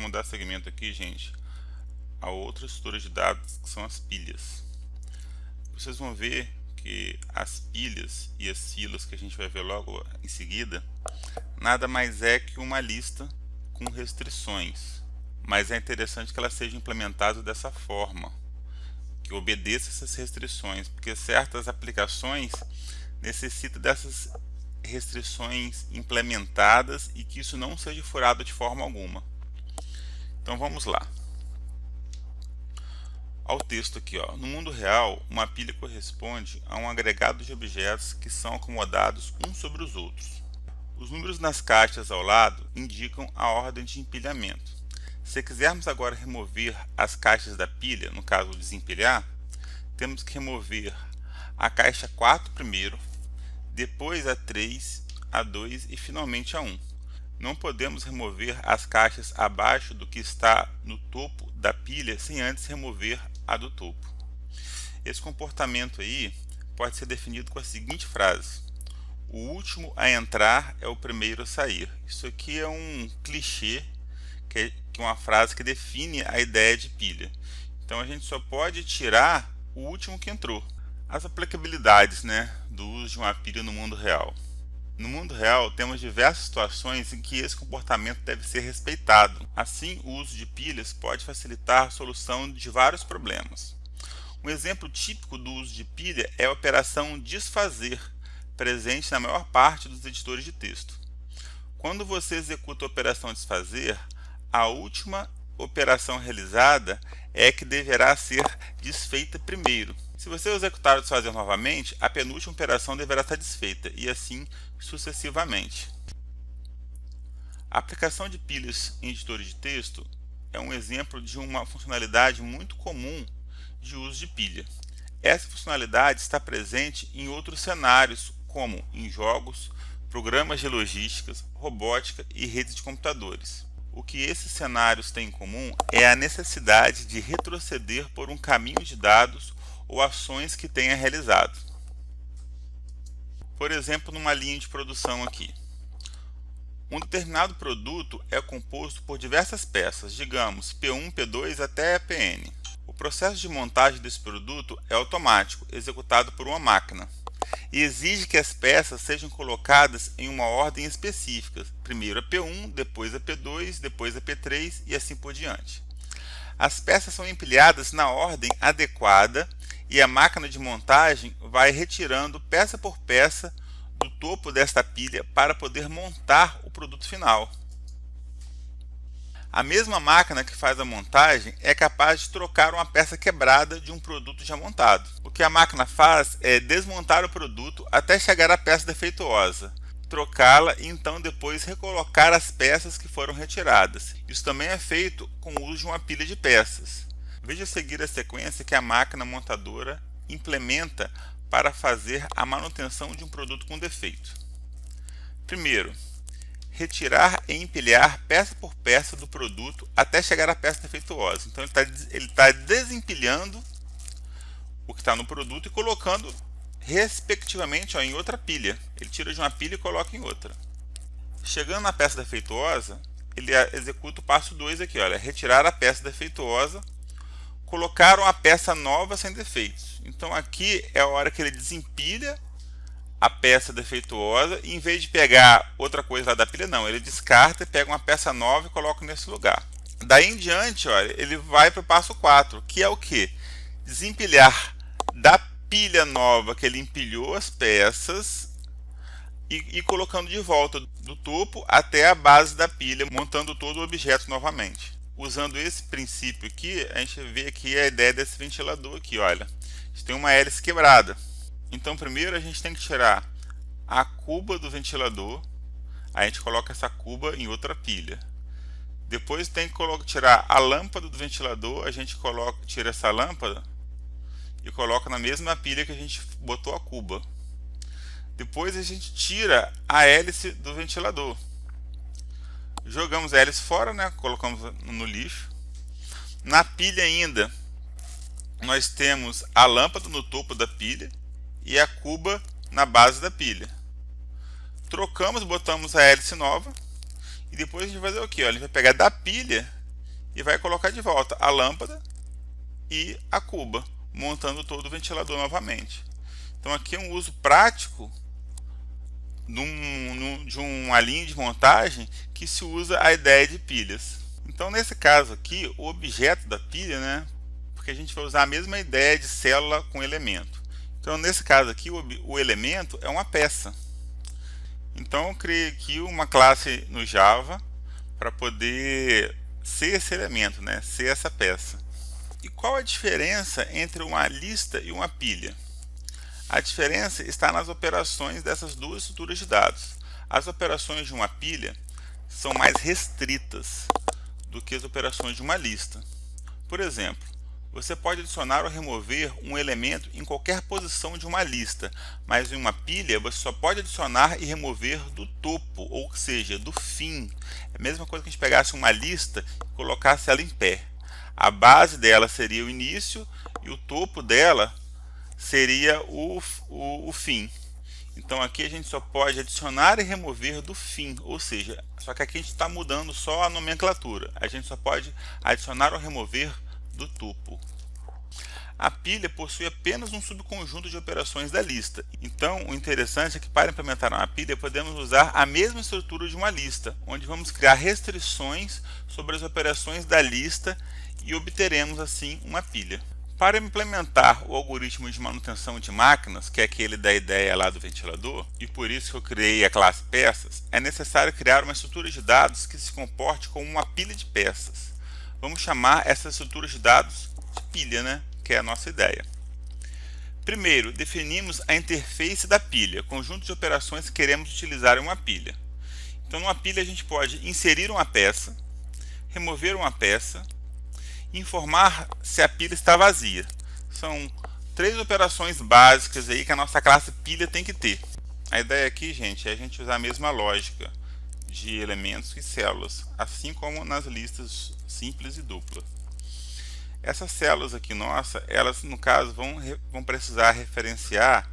vamos dar seguimento aqui, gente, a outra estrutura de dados, que são as pilhas. Vocês vão ver que as pilhas e as filas que a gente vai ver logo em seguida, nada mais é que uma lista com restrições. Mas é interessante que ela seja implementada dessa forma, que obedeça essas restrições, porque certas aplicações necessitam dessas restrições implementadas e que isso não seja furado de forma alguma. Então vamos lá. Ao texto aqui, ó. No mundo real, uma pilha corresponde a um agregado de objetos que são acomodados uns sobre os outros. Os números nas caixas ao lado indicam a ordem de empilhamento. Se quisermos agora remover as caixas da pilha, no caso desempilhar, temos que remover a caixa 4 primeiro, depois a 3, a 2 e finalmente a 1. Não podemos remover as caixas abaixo do que está no topo da pilha sem antes remover a do topo. Esse comportamento aí pode ser definido com a seguinte frase: o último a entrar é o primeiro a sair. Isso aqui é um clichê, que é uma frase que define a ideia de pilha. Então a gente só pode tirar o último que entrou. As aplicabilidades, do uso de uma pilha no mundo real. No mundo real, temos diversas situações em que esse comportamento deve ser respeitado. Assim, o uso de pilhas pode facilitar a solução de vários problemas. Um exemplo típico do uso de pilha é a operação desfazer, presente na maior parte dos editores de texto. Quando você executa a operação desfazer, a última operação realizada é que deverá ser desfeita primeiro. Se você executar o desfazer novamente, a penúltima operação deverá estar desfeita, e assim sucessivamente. A aplicação de pilhas em editores de texto é um exemplo de uma funcionalidade muito comum de uso de pilha. Essa funcionalidade está presente em outros cenários, como em jogos, programas de logística, robótica e redes de computadores. O que esses cenários têm em comum é a necessidade de retroceder por um caminho de dados ou ações que tenha realizado. Por exemplo, numa linha de produção aqui. Um determinado produto é composto por diversas peças, digamos P1, P2 até Pn. O processo de montagem desse produto é automático, executado por uma máquina, e exige que as peças sejam colocadas em uma ordem específica, primeiro a P1, depois a P2, depois a P3 e assim por diante. As peças são empilhadas na ordem adequada e a máquina de montagem vai retirando peça por peça do topo desta pilha para poder montar o produto final. A mesma máquina que faz a montagem é capaz de trocar uma peça quebrada de um produto já montado. O que a máquina faz é desmontar o produto até chegar à peça defeituosa, trocá-la e então depois recolocar as peças que foram retiradas. Isso também é feito com o uso de uma pilha de peças. Veja a seguir a sequência que a máquina montadora implementa para fazer a manutenção de um produto com defeito. Primeiro, retirar e empilhar peça por peça do produto até chegar à peça defeituosa. Então ele está desempilhando o que está no produto e colocando respectivamente em outra pilha. Ele tira de uma pilha e coloca em outra. Chegando na peça defeituosa, ele executa o passo 2 aqui, olha, retirar a peça defeituosa, colocar uma peça nova sem defeitos. Então aqui é a hora que ele desempilha a peça defeituosa e em vez de pegar outra coisa lá da pilha, não, ele descarta e pega uma peça nova e coloca nesse lugar. Daí em diante, olha, ele vai para o passo 4, que é o que? Desempilhar da pilha nova que ele empilhou as peças e colocando de volta do topo até a base da pilha, montando todo o objeto novamente. Usando esse princípio aqui, a gente vê aqui a ideia desse ventilador aqui, olha. A gente tem uma hélice quebrada. Então primeiro a gente tem que tirar a cuba do ventilador, a gente coloca essa cuba em outra pilha. Depois tem que tirar a lâmpada do ventilador, a gente tira essa lâmpada e coloca na mesma pilha que a gente botou a cuba. Depois a gente tira a hélice do ventilador. Jogamos a hélice fora, colocamos no lixo. Na pilha ainda, nós temos a lâmpada no topo da pilha e a cuba na base da pilha. Trocamos, botamos a hélice nova e depois a gente vai fazer o que? A gente vai pegar da pilha e vai colocar de volta a lâmpada e a cuba, montando todo o ventilador novamente. Então aqui é um uso prático de uma linha de montagem que se usa a ideia de pilhas. Então nesse caso aqui, o objeto da pilha, né, porque a gente vai usar a mesma ideia de célula com elemento. Então nesse caso aqui, o elemento é uma peça. Então eu criei aqui uma classe no Java para poder ser esse elemento, né, ser essa peça. E qual a diferença entre uma lista e uma pilha? A diferença está nas operações dessas duas estruturas de dados. As operações de uma pilha são mais restritas do que as operações de uma lista. Por exemplo, você pode adicionar ou remover um elemento em qualquer posição de uma lista, mas em uma pilha você só pode adicionar e remover do topo, ou seja, do fim. É a mesma coisa que a gente pegasse uma lista e colocasse ela em pé. A base dela seria o início e o topo dela seria o fim. Então aqui a gente só pode adicionar e remover do fim, ou seja, só que aqui a gente está mudando só a nomenclatura. A gente só pode adicionar ou remover do topo. A pilha possui apenas um subconjunto de operações da lista. Então o interessante é que para implementar uma pilha podemos usar a mesma estrutura de uma lista, onde vamos criar restrições sobre as operações da lista e obteremos assim uma pilha. Para implementar o algoritmo de manutenção de máquinas, que é aquele da ideia lá do ventilador, e por isso que eu criei a classe peças, é necessário criar uma estrutura de dados que se comporte como uma pilha de peças. Vamos chamar essa estrutura de dados de pilha, né? Que é a nossa ideia. Primeiro, definimos a interface da pilha, conjunto de operações que queremos utilizar em uma pilha. Então, numa pilha a gente pode inserir uma peça, remover uma peça, informar se a pilha está vazia. São três operações básicas aí que a nossa classe pilha tem que ter. A ideia aqui, gente, é a gente usar a mesma lógica de elementos e células, assim como nas listas simples e dupla. Essas células aqui, nossa, elas no caso vão precisar referenciar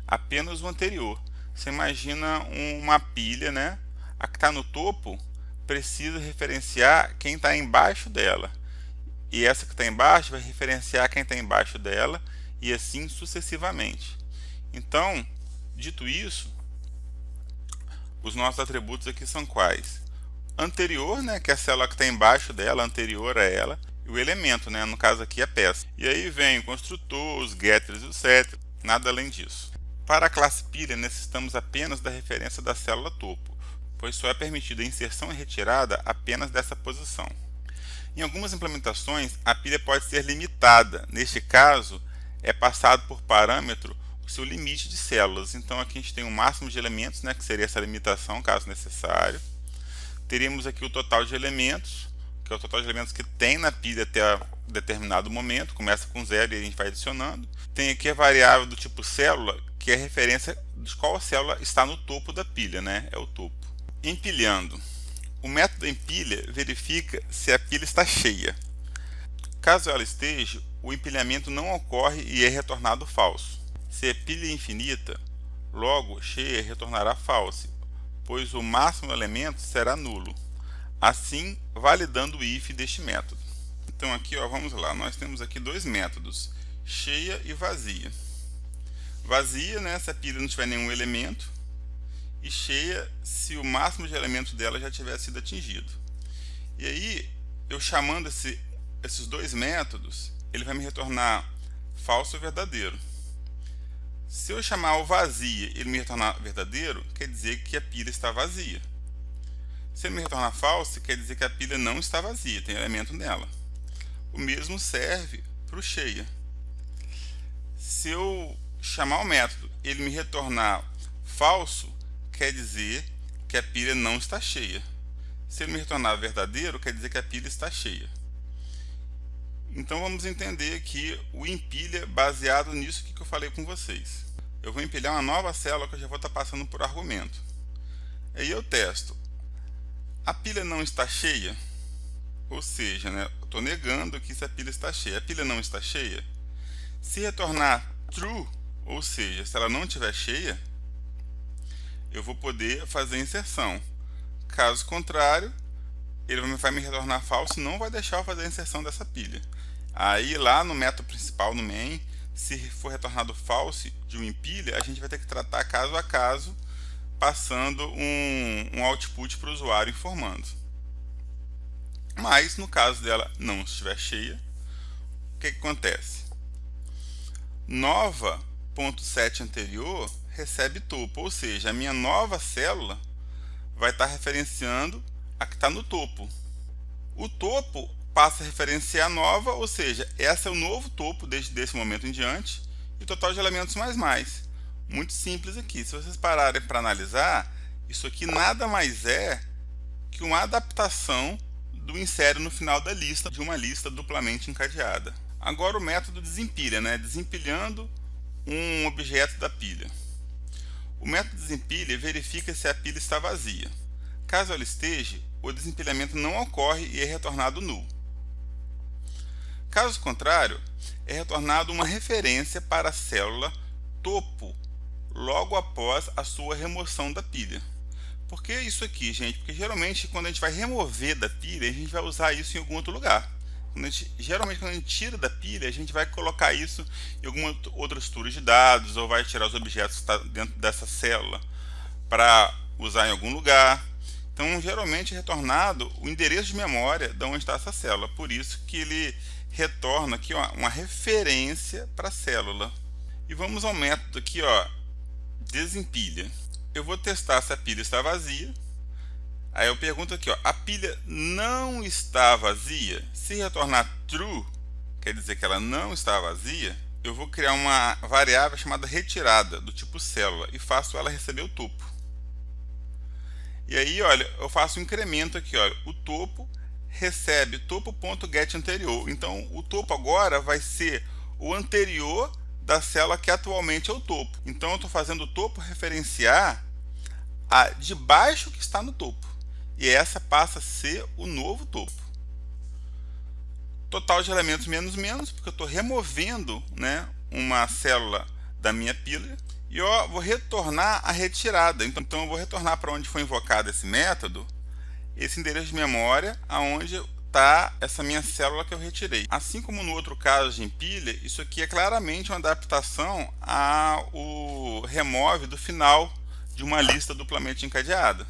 apenas o anterior. Você imagina uma pilha, né? A que está no topo precisa referenciar quem está embaixo dela. E essa que está embaixo vai referenciar quem está embaixo dela e assim sucessivamente. Então, dito isso, os nossos atributos aqui são quais? Anterior, né, que é a célula que está embaixo dela, anterior a ela, e o elemento, né, no caso aqui a peça. E aí vem o construtor, os getters e os setters, nada além disso. Para a classe pilha necessitamos apenas da referência da célula topo, pois só é permitida a inserção e retirada apenas dessa posição. Em algumas implementações, a pilha pode ser limitada. Neste caso, é passado por parâmetro o seu limite de células. Então aqui a gente tem um máximo de elementos, né, que seria essa limitação, caso necessário. Teríamos aqui o total de elementos, que é o total de elementos que tem na pilha até determinado momento. Começa com 0 e a gente vai adicionando. Tem aqui a variável do tipo célula, que é a referência de qual célula está no topo da pilha, né? É o topo. Empilhando. O método empilha verifica se a pilha está cheia. Caso ela esteja, o empilhamento não ocorre e é retornado falso. Se a pilha é infinita, logo cheia retornará false, pois o máximo elemento será nulo, assim validando o if deste método. Então aqui, ó, vamos lá, nós temos aqui dois métodos, cheia e vazia. Vazia, né, se a pilha não tiver nenhum elemento, e cheia se o máximo de elementos dela já tiver sido atingido. E aí, eu chamando esses dois métodos, ele vai me retornar falso ou verdadeiro. Se eu chamar o vazia e ele me retornar verdadeiro, quer dizer que a pilha está vazia. Se ele me retornar falso, quer dizer que a pilha não está vazia, tem elemento nela. O mesmo serve para o cheia. Se eu chamar o método e ele me retornar falso, quer dizer que a pilha não está cheia. Se ele me retornar verdadeiro, quer dizer que a pilha está cheia. Então vamos entender aqui o empilha baseado nisso que eu falei com vocês. Eu vou empilhar uma nova célula que eu já vou estar passando por argumento. Aí eu testo. A pilha não está cheia? Ou seja, né, eu estou negando que se a pilha está cheia. A pilha não está cheia? Se retornar true, ou seja, se ela não estiver cheia, eu vou poder fazer inserção. Caso contrário, ele vai me retornar falso e não vai deixar eu fazer a inserção dessa pilha. Aí lá no método principal, no main, se for retornado false de uma empilha, a gente vai ter que tratar caso a caso, passando um output para o usuário informando. Mas no caso dela não estiver cheia, o que acontece? Nova.set anterior recebe topo, ou seja, a minha nova célula vai estar referenciando a que está no topo. O topo passa a referenciar a nova, ou seja, esse é o novo topo desde esse momento em diante, e o total de elementos mais. Muito simples aqui. Se vocês pararem para analisar, isso aqui nada mais é que uma adaptação do insere no final da lista, de uma lista duplamente encadeada. Agora o método desempilha, desempilhando um objeto da pilha. O método desempilha verifica se a pilha está vazia. Caso ela esteja, o desempilhamento não ocorre e é retornado null. Caso contrário, é retornado uma referência para a célula topo logo após a sua remoção da pilha. Por que isso aqui, gente? Porque geralmente quando a gente vai remover da pilha, a gente vai usar isso em algum outro lugar. Geralmente quando a gente tira da pilha, a gente vai colocar isso em alguma outra estrutura de dados, ou vai tirar os objetos que estão dentro dessa célula para usar em algum lugar. Então geralmente é retornado o endereço de memória de onde está essa célula. Por isso que ele retorna aqui uma referência para a célula. E vamos ao método aqui, desempilha. Eu vou testar se a pilha está vazia. Aí eu pergunto aqui, a pilha não está vazia? Se retornar true, quer dizer que ela não está vazia, eu vou criar uma variável chamada retirada, do tipo célula, e faço ela receber o topo. E aí, olha, eu faço um incremento aqui, olha, o topo recebe topo.getAnterior. Então, o topo agora vai ser o anterior da célula que atualmente é o topo. Então eu estou fazendo o topo referenciar a de baixo que está no topo. E essa passa a ser o novo topo. Total de elementos menos, porque eu estou removendo uma célula da minha pilha. E eu vou retornar a retirada. Então eu vou retornar para onde foi invocado esse método, esse endereço de memória, aonde está essa minha célula que eu retirei. Assim como no outro caso de empilha, isso aqui é claramente uma adaptação ao remove do final de uma lista duplamente encadeada.